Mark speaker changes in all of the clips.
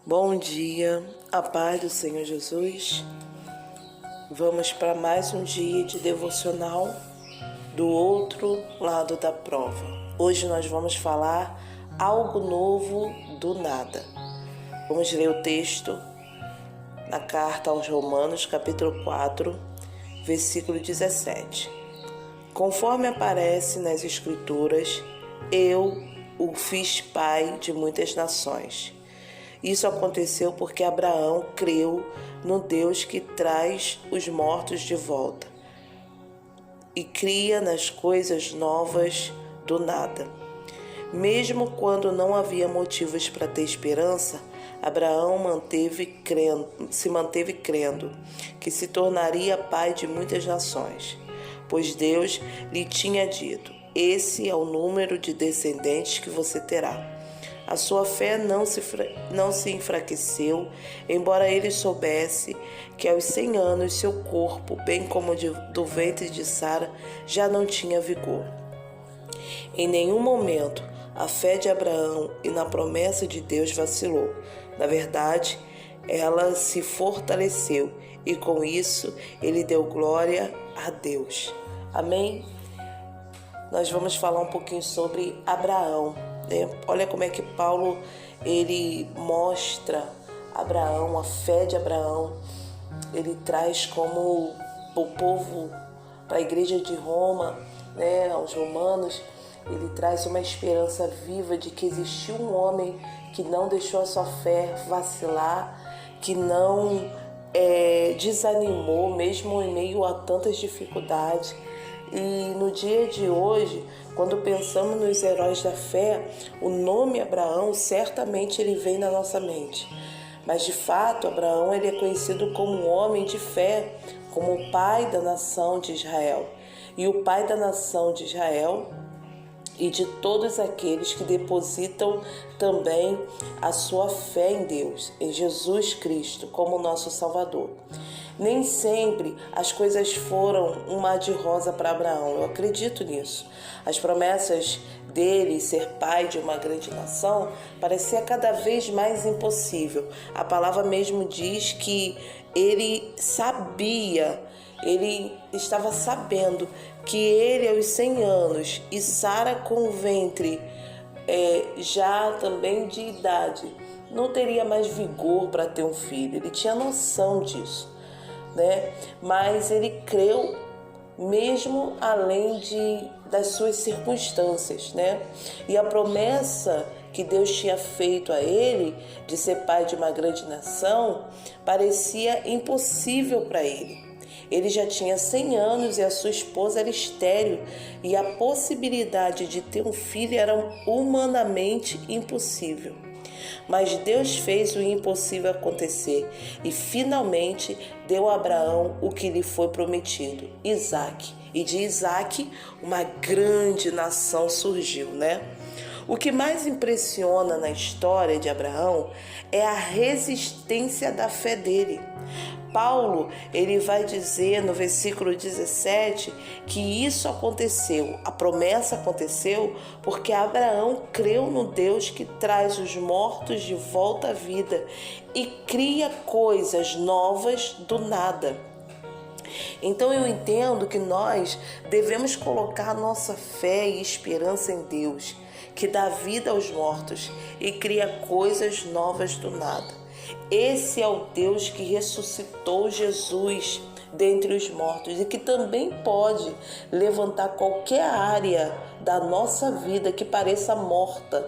Speaker 1: Bom dia, a paz do Senhor Jesus. Vamos para mais um dia de devocional do outro lado da prova. Hoje nós vamos falar algo novo do nada. Vamos ler o texto na carta aos Romanos, capítulo 4, versículo 17. Conforme aparece nas Escrituras, eu o fiz pai de muitas nações. Isso aconteceu porque Abraão creu no Deus que traz os mortos de volta e cria nas coisas novas do nada. Mesmo quando não havia motivos para ter esperança, Abraão se manteve crendo que se tornaria pai de muitas nações, pois Deus lhe tinha dito: esse é o número de descendentes que você terá. A sua fé não se enfraqueceu, embora ele soubesse que aos 100 anos seu corpo, bem como do ventre de Sara, já não tinha vigor. Em nenhum momento a fé de Abraão e na promessa de Deus vacilou. Na verdade, ela se fortaleceu e com isso ele deu glória a Deus. Amém? Nós vamos falar um pouquinho sobre Abraão. Olha como é que Paulo ele mostra Abraão, a fé de Abraão. Ele traz como o povo para a igreja de Roma, aos romanos, ele traz uma esperança viva de que existiu um homem que não deixou a sua fé vacilar, que não desanimou mesmo em meio a tantas dificuldades. E no dia de hoje, quando pensamos nos heróis da fé, o nome Abraão certamente ele vem na nossa mente. Mas de fato, Abraão ele é conhecido como um homem de fé, como o pai da nação de Israel. E o pai da nação de Israel e de todos aqueles que depositam também a sua fé em Deus, em Jesus Cristo, como nosso Salvador. Nem sempre as coisas foram um mar de rosa para Abraão, eu acredito nisso. As promessas dele ser pai de uma grande nação parecia cada vez mais impossível. A palavra mesmo diz que ele estava sabendo que ele aos 100 anos e Sara com o ventre já também de idade, não teria mais vigor para ter um filho. Ele tinha noção disso. Mas ele creu mesmo além das suas circunstâncias, E a promessa que Deus tinha feito a ele de ser pai de uma grande nação parecia impossível para ele. Ele já tinha 100 anos e a sua esposa era estéril e a possibilidade de ter um filho era humanamente impossível. Mas Deus fez o impossível acontecer e finalmente deu a Abraão o que lhe foi prometido, Isaque. E de Isaque uma grande nação surgiu, O que mais impressiona na história de Abraão é a resistência da fé dele. Paulo, ele vai dizer no versículo 17 que isso aconteceu, a promessa aconteceu porque Abraão creu no Deus que traz os mortos de volta à vida e cria coisas novas do nada. Então eu entendo que nós devemos colocar nossa fé e esperança em Deus, que dá vida aos mortos e cria coisas novas do nada. Esse é o Deus que ressuscitou Jesus dentre os mortos e que também pode levantar qualquer área da nossa vida que pareça morta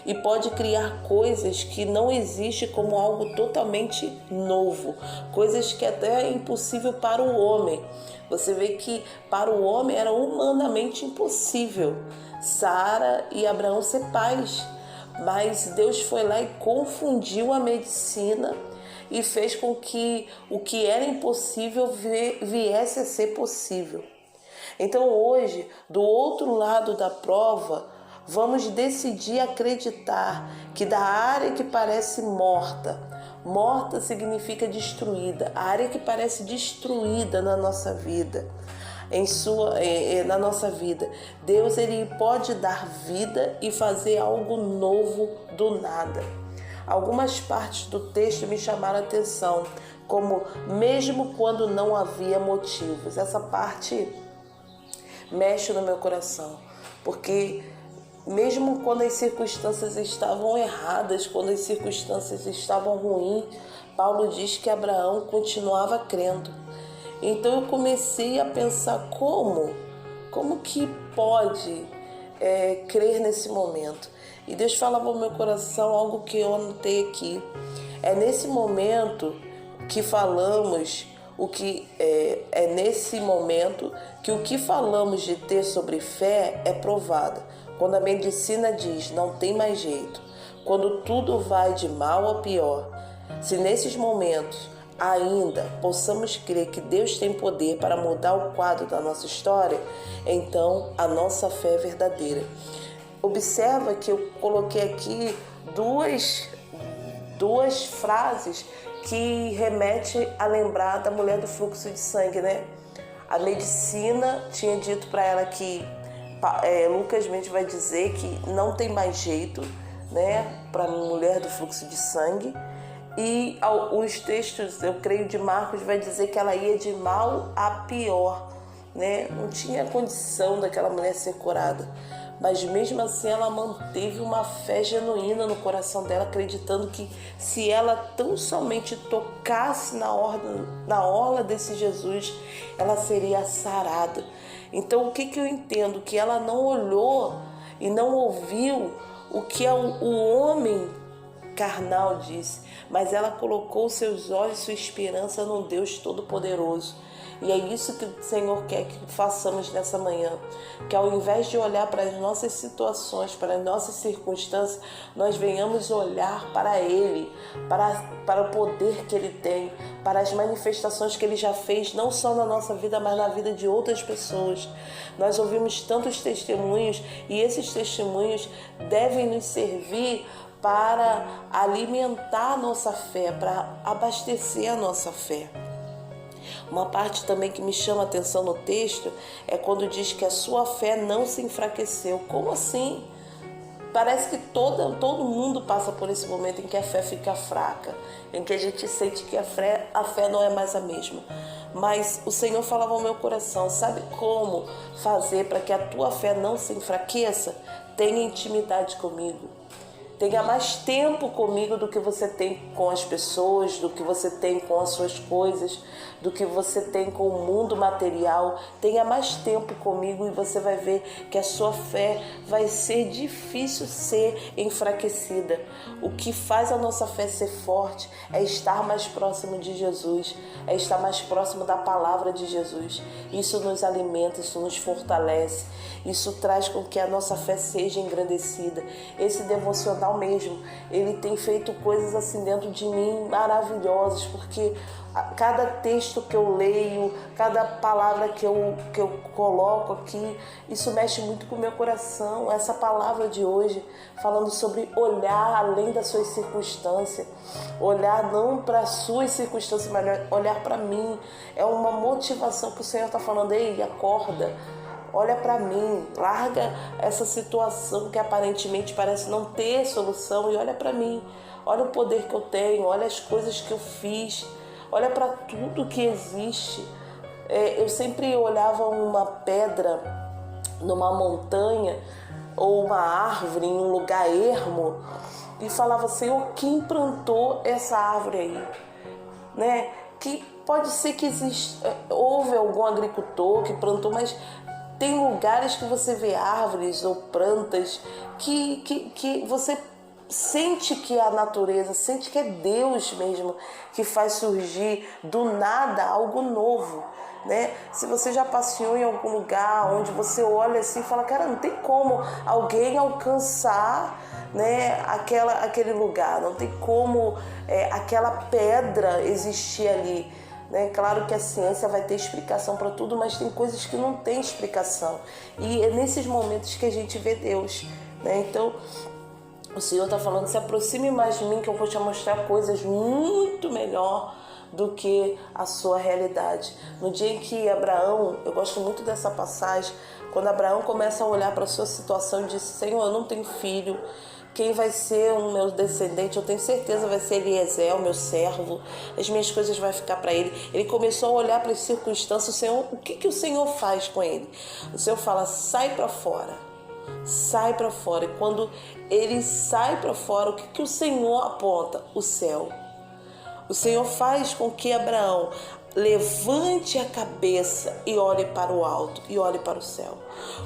Speaker 1: e pode criar coisas que não existem como algo totalmente novo, coisas que até é impossível para o homem. Você vê que para o homem era humanamente impossível Sara e Abraão ser pais. Mas Deus foi lá e confundiu a medicina e fez com que o que era impossível viesse a ser possível. Então hoje, do outro lado da prova, vamos decidir acreditar que da área que parece morta significa destruída, a área que parece destruída na nossa vida, na nossa vida. Deus ele pode dar vida e fazer algo novo do nada. algumas partes do texto me chamaram a atenção, como mesmo quando não havia motivos. Essa parte mexe no meu coração, porque mesmo quando as circunstâncias estavam erradas, quando as circunstâncias estavam ruins, Paulo diz que Abraão continuava crendo. Então eu comecei a pensar como que pode crer nesse momento. E Deus falava ao meu coração algo que eu anotei aqui. É nesse momento que falamos nesse momento que o que falamos de ter sobre fé é provado. Quando a medicina diz não tem mais jeito, quando tudo vai de mal a pior, se nesses momentos ainda possamos crer que Deus tem poder para mudar o quadro da nossa história, então a nossa fé é verdadeira. Observa que eu coloquei aqui duas frases que remete a lembrar da mulher do fluxo de sangue, né? A medicina tinha dito para ela que Lucas Mendes vai dizer que não tem mais jeito, né, para a mulher do fluxo de sangue. E os textos, eu creio, de Marcos vai dizer que ela ia de mal a pior, né? Não tinha condição daquela mulher ser curada. Mas mesmo assim ela manteve uma fé genuína no coração dela, acreditando que se ela tão somente tocasse na orla desse Jesus, ela seria sarada. Então o que eu entendo? Que ela não olhou e não ouviu o que o homem carnal disse, mas ela colocou seus olhos, sua esperança no Deus Todo-Poderoso. E é isso que o Senhor quer que façamos nessa manhã, que ao invés de olhar para as nossas situações, para as nossas circunstâncias, nós venhamos olhar para Ele, para o poder que Ele tem, para as manifestações que Ele já fez, não só na nossa vida, mas na vida de outras pessoas. Nós ouvimos tantos testemunhos e esses testemunhos devem nos servir para alimentar a nossa fé, para abastecer a nossa fé. Uma parte também que me chama a atenção no texto é quando diz que a sua fé não se enfraqueceu. Como assim? Parece que todo mundo passa por esse momento em que a fé fica fraca, em que a gente sente que a fé não é mais a mesma. Mas o Senhor falava ao meu coração, sabe como fazer para que a tua fé não se enfraqueça? Tenha intimidade comigo. Tenha mais tempo comigo do que você tem com as pessoas, do que você tem com as suas coisas, do que você tem com o mundo material. Tenha mais tempo comigo e você vai ver que a sua fé vai ser difícil ser enfraquecida. O que faz a nossa fé ser forte é estar mais próximo de Jesus, é estar mais próximo da palavra de Jesus. Isso nos alimenta, isso nos fortalece, isso traz com que a nossa fé seja engrandecida. Esse devocional mesmo, ele tem feito coisas assim dentro de mim maravilhosas, porque cada texto que eu leio, cada palavra que eu coloco aqui, isso mexe muito com o meu coração. Essa palavra de hoje, falando sobre olhar além das suas circunstâncias, olhar não para as suas circunstâncias, mas olhar para mim, é uma motivação que o Senhor está falando. Ei, acorda, olha para mim, larga essa situação que aparentemente parece não ter solução e olha para mim, olha o poder que eu tenho, olha as coisas que eu fiz, olha para tudo que existe. Eu sempre olhava uma pedra numa montanha ou uma árvore em um lugar ermo e falava, Senhor, quem plantou essa árvore aí? Né? Que pode ser que houve algum agricultor que plantou, mas tem lugares que você vê árvores ou plantas que você sente que é a natureza, sente que é Deus mesmo que faz surgir do nada algo novo, né? Se você já passeou em algum lugar onde você olha assim e fala, cara, não tem como alguém alcançar, né, aquele lugar, não tem como aquela pedra existir ali. Claro que a ciência vai ter explicação para tudo, mas tem coisas que não tem explicação. E é nesses momentos que a gente vê Deus. Então, o Senhor está falando, se aproxime mais de mim que eu vou te mostrar coisas muito melhor do que a sua realidade. No dia em que Abraão, eu gosto muito dessa passagem, quando Abraão começa a olhar para a sua situação e diz, Senhor, eu não tenho filho, quem vai ser o meu descendente, eu tenho certeza vai ser Eliezer, o meu servo, as minhas coisas vão ficar para ele. Ele começou a olhar para as circunstâncias, o que o Senhor faz com ele? O Senhor fala, sai para fora, sai para fora. E quando ele sai para fora, o que o Senhor aponta? O céu. O Senhor faz com que Abraão levante a cabeça e olhe para o alto e olhe para o céu.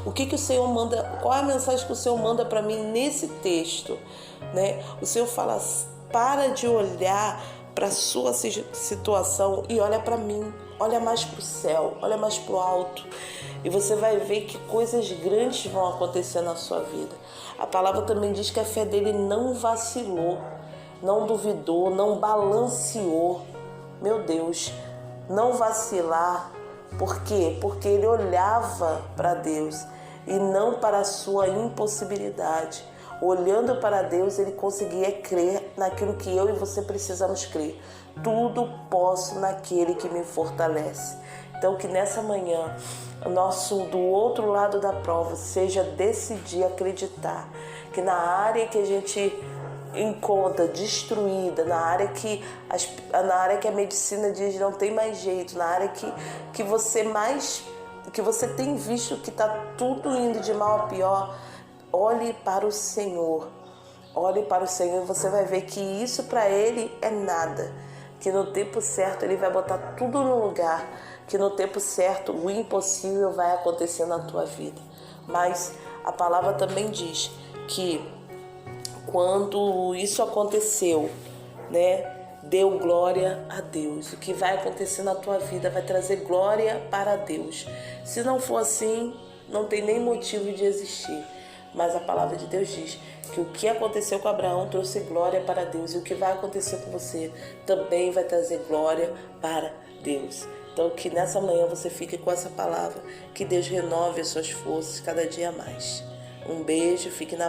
Speaker 1: O que o Senhor manda? Qual é a mensagem que o Senhor manda para mim nesse texto, né? O Senhor fala, para de olhar para a sua situação e olha para mim. Olha mais para o céu, olha mais para o alto. E você vai ver que coisas grandes vão acontecer na sua vida. A palavra também diz que a fé dele não vacilou, não duvidou, não balanceou. Meu Deus, não vacilar. Por quê? Porque ele olhava para Deus e não para a sua impossibilidade. Olhando para Deus, ele conseguia crer naquilo que eu e você precisamos crer. Tudo posso naquele que me fortalece. Então, que nessa manhã, do outro lado da prova, seja decidir acreditar que na área que a gente encontra destruída, na área que a medicina diz não tem mais jeito, na área que você tem visto que está tudo indo de mal a pior, olhe para o Senhor. Olhe para o Senhor e você vai ver que isso para Ele é nada. Que no tempo certo Ele vai botar tudo no lugar. Que no tempo certo o impossível vai acontecer na tua vida. Mas a palavra também diz que quando isso aconteceu, né? Deu glória a Deus. O que vai acontecer na tua vida vai trazer glória para Deus. Se não for assim, não tem nem motivo de existir. Mas a palavra de Deus diz que o que aconteceu com Abraão trouxe glória para Deus. E o que vai acontecer com você também vai trazer glória para Deus. Então que nessa manhã você fique com essa palavra. Que Deus renove as suas forças cada dia mais. Um beijo, fique na